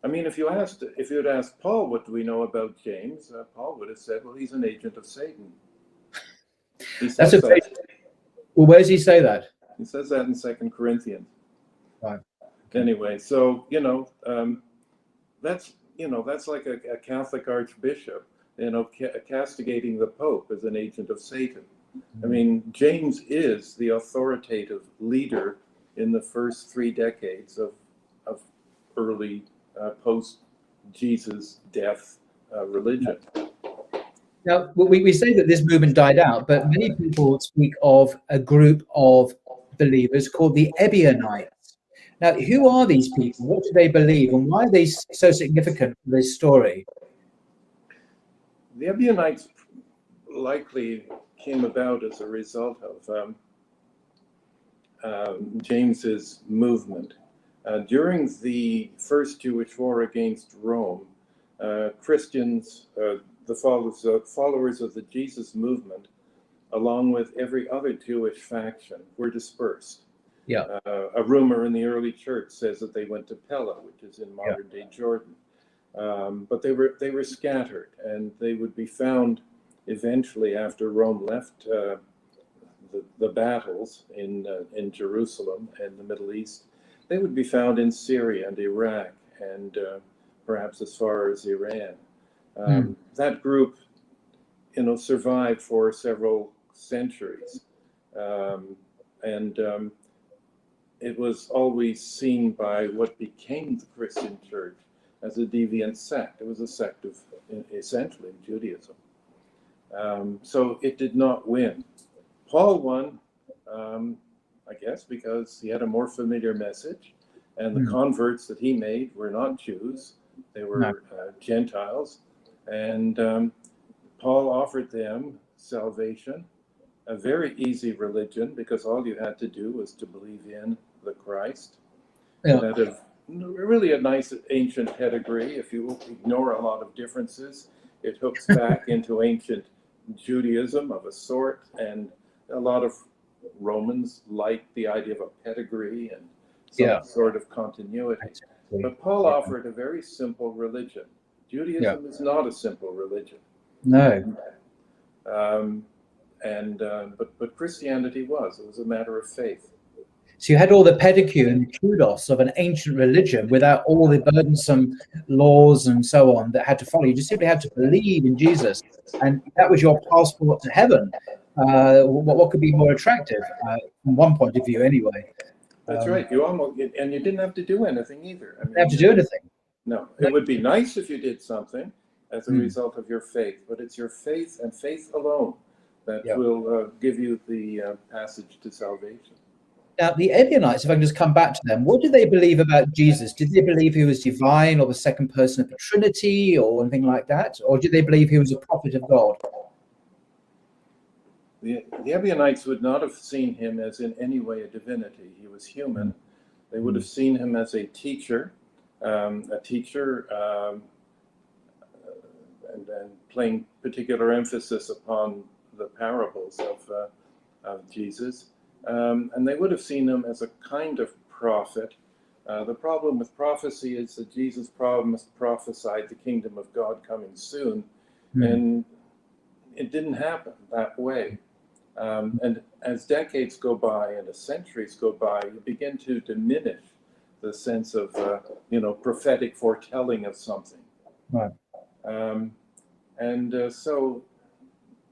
I mean, if you'd asked Paul, what do we know about James? Paul would have said, well, he's an agent of Satan. He says that. Well, where does he say that? He says that in 2 Corinthians. Right. Anyway, so, that's like a Catholic archbishop, castigating the Pope as an agent of Satan. I mean, James is the authoritative leader in the first 3 decades of early post-Jesus death religion. Now, we say that this movement died out, but many people speak of a group of believers called the Ebionites. Now, who are these people? What do they believe? And why are they so significant for this story? The Ebionites likely came about as a result of James's movement. During the First Jewish War against Rome, Christians, the followers of the Jesus movement, along with every other Jewish faction, were dispersed. Yeah. A rumor in the early church says that they went to Pella, which is in modern-day Jordan. But they were scattered, and they would be found eventually after Rome left the battles in Jerusalem and the Middle East. They would be found in Syria and Iraq and perhaps as far as Iran. That group, survived for several centuries, and it was always seen by what became the Christian church as a deviant sect. It was a sect of essentially Judaism. So it did not win. Paul won, I guess, because he had a more familiar message, and the converts that he made were not Jews, they were Gentiles, and Paul offered them salvation, a very easy religion, because all you had to do was to believe in the Christ. It had really a nice ancient pedigree. If you ignore a lot of differences, it hooks back into ancient Judaism of a sort, and a lot of Romans liked the idea of a pedigree and some sort of continuity. But Paul offered a very simple religion. Judaism is not a simple religion. No. But Christianity was. It was a matter of faith. So you had all the pedigree and the kudos of an ancient religion without all the burdensome laws and so on that had to follow. You just simply had to believe in Jesus, and that was your passport to heaven. What could be more attractive from one point of view, anyway? That's right. And you didn't have to do anything either. I mean, you have to do anything. No, it would be nice if you did something as a result of your faith, but it's your faith and faith alone that will give you the passage to salvation. Now, the Ebionites, if I can just come back to them, what did they believe about Jesus? Did they believe he was divine or the second person of the Trinity or anything like that? Or did they believe he was a prophet of God? The Ebionites would not have seen him as in any way a divinity. He was human. They would have seen him as a teacher, and playing particular emphasis upon the parables of Jesus. And they would have seen him as a kind of prophet. The problem with prophecy is that Jesus prophesied the kingdom of God coming soon, and it didn't happen that way. And as decades go by and as centuries go by, you begin to diminish the sense of prophetic foretelling of something. Right. So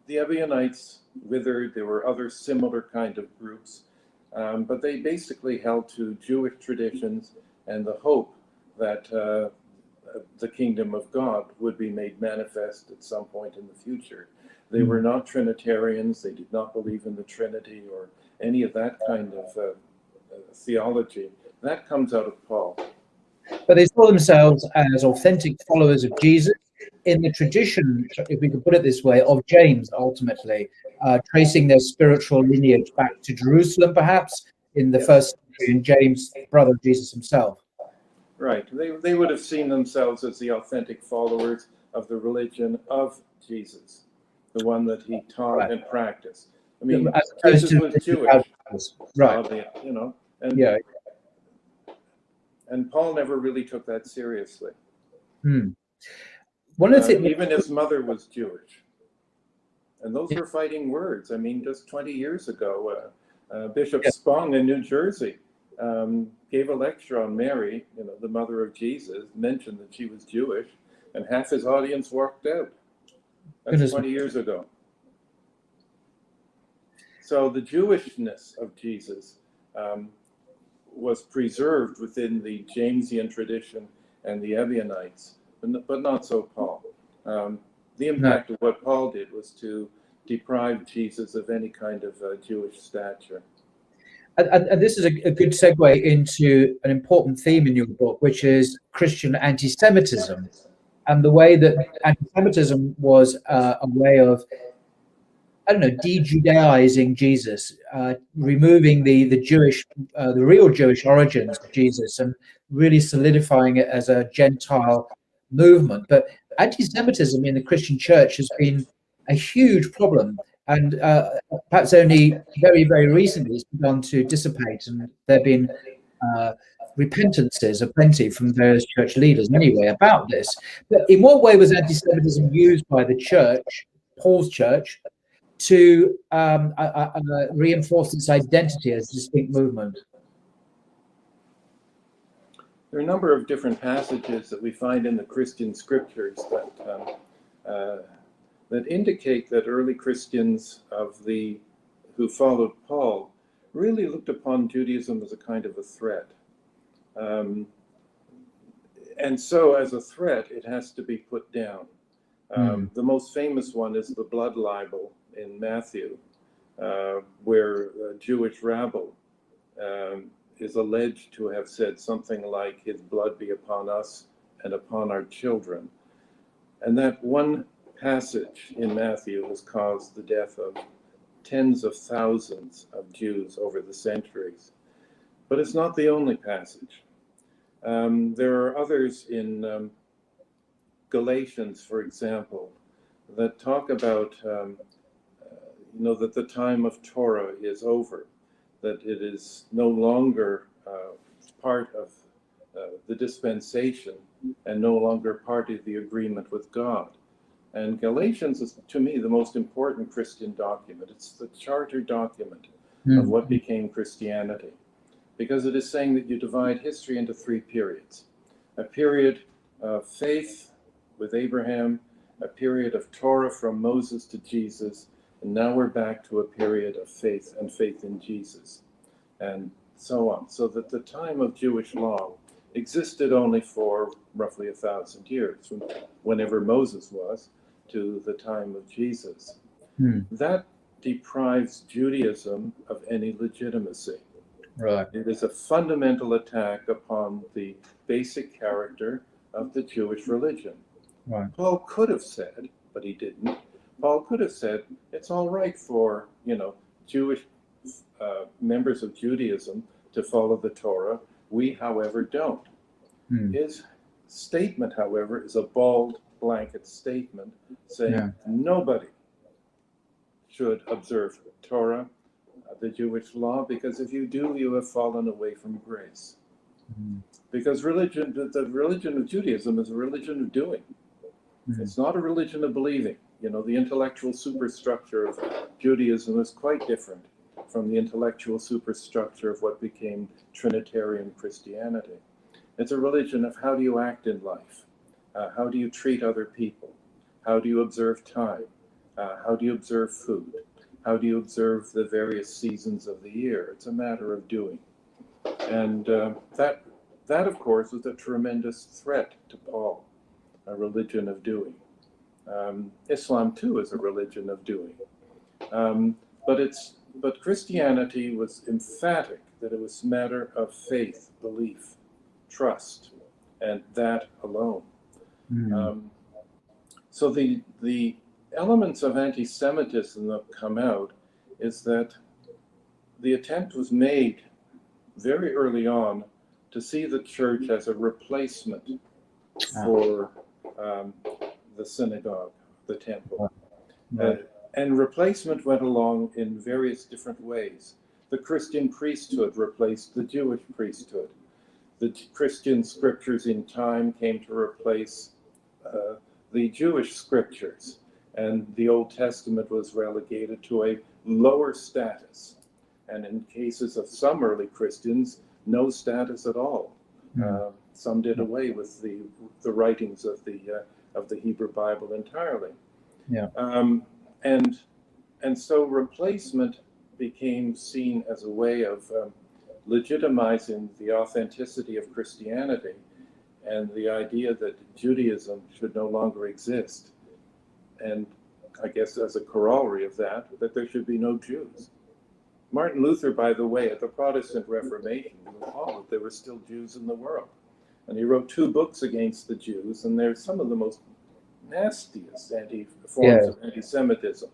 the Ebionites withered. There were other similar kind of groups, but they basically held to Jewish traditions and the hope that the kingdom of God would be made manifest at some point in the future. They were not Trinitarians. They did not believe in the Trinity or any of that kind of theology. That comes out of Paul. But they saw themselves as authentic followers of Jesus in the tradition, if we could put it this way, of James, ultimately, tracing their spiritual lineage back to Jerusalem, perhaps, in the first century, and James, brother of Jesus himself. Right. They would have seen themselves as the authentic followers of the religion of Jesus, the one that he taught and practiced. I mean, Jesus was Jewish, right? And Paul never really took that seriously. One of the things, even his mother was Jewish. And those were fighting words. I mean, just 20 years ago, Bishop Spong in New Jersey gave a lecture on Mary, the mother of Jesus, mentioned that she was Jewish, and half his audience walked out. That's 20 years ago. So the Jewishness of Jesus was preserved within the Jamesian tradition and the Ebionites, but not so Paul. The impact of what Paul did was to deprive Jesus of any kind of Jewish stature. And this is a good segue into an important theme in your book, which is Christian anti-Semitism, and the way that anti-Semitism was a way of, de-Judaizing Jesus, removing the real Jewish origins of Jesus, and really solidifying it as a Gentile movement. But anti-Semitism in the Christian church has been a huge problem, and perhaps only very, very recently it's begun to dissipate, and there have been repentances aplenty from various church leaders anyway about this. But in what way was anti-Semitism used by the church, Paul's church, to reinforce its identity as a distinct movement? There are a number of different passages that we find in the Christian scriptures that indicate that early Christians who followed Paul really looked upon Judaism as a kind of a threat. And so as a threat, it has to be put down. The most famous one is the blood libel in Matthew, where a Jewish rabble is alleged to have said something like, "His blood be upon us and upon our children." And that one passage in Matthew has caused the death of tens of thousands of Jews over the centuries. But it's not the only passage. There are others in Galatians, for example, that talk about that the time of Torah is over, that it is no longer part of the dispensation and no longer part of the agreement with God. And Galatians is, to me, the most important Christian document. It's the charter document of what became Christianity, because it is saying that you divide history into three periods: a period of faith with Abraham, a period of Torah from Moses to Jesus, and now we're back to a period of faith and faith in Jesus, and so on. So that the time of Jewish law existed only for roughly 1,000 years, from whenever Moses was to the time of Jesus. That deprives Judaism of any legitimacy. Right. It is a fundamental attack upon the basic character of the Jewish religion. Right. Paul could have said, but he didn't. Paul could have said, it's all right for, Jewish members of Judaism to follow the Torah. We, however, don't. His statement, however, is a bald blanket statement saying nobody should observe Torah, the Jewish law, because if you do, you have fallen away from grace. Because the religion of Judaism is a religion of doing. It's not a religion of believing. The intellectual superstructure of Judaism is quite different from the intellectual superstructure of what became Trinitarian Christianity. It's a religion of how do you act in life? How do you treat other people? How do you observe time? How do you observe food? How do you observe the various seasons of the year? It's a matter of doing. And that, of course, was a tremendous threat to Paul, a religion of doing. Islam, too, is a religion of doing. But Christianity was emphatic that it was a matter of faith, belief, trust, and that alone. So the elements of anti-Semitism that come out is that the attempt was made very early on to see the church as a replacement for the synagogue, the temple. And replacement went along in various different ways. The Christian priesthood replaced the Jewish priesthood. the Christian scriptures in time came to replace the Jewish scriptures, and the Old Testament was relegated to a lower status, and in cases of some early Christians, no status at all. Some did away with the writings of the Hebrew Bible entirely. And so replacement became seen as a way of legitimizing the authenticity of Christianity and the idea that Judaism should no longer exist. And I guess as a corollary of that there should be no Jews. Martin Luther, by the way, at the Protestant Reformation, recalled that there were still Jews in the world. And he wrote 2 books against the Jews, and they're some of the most nastiest forms of anti-Semitism.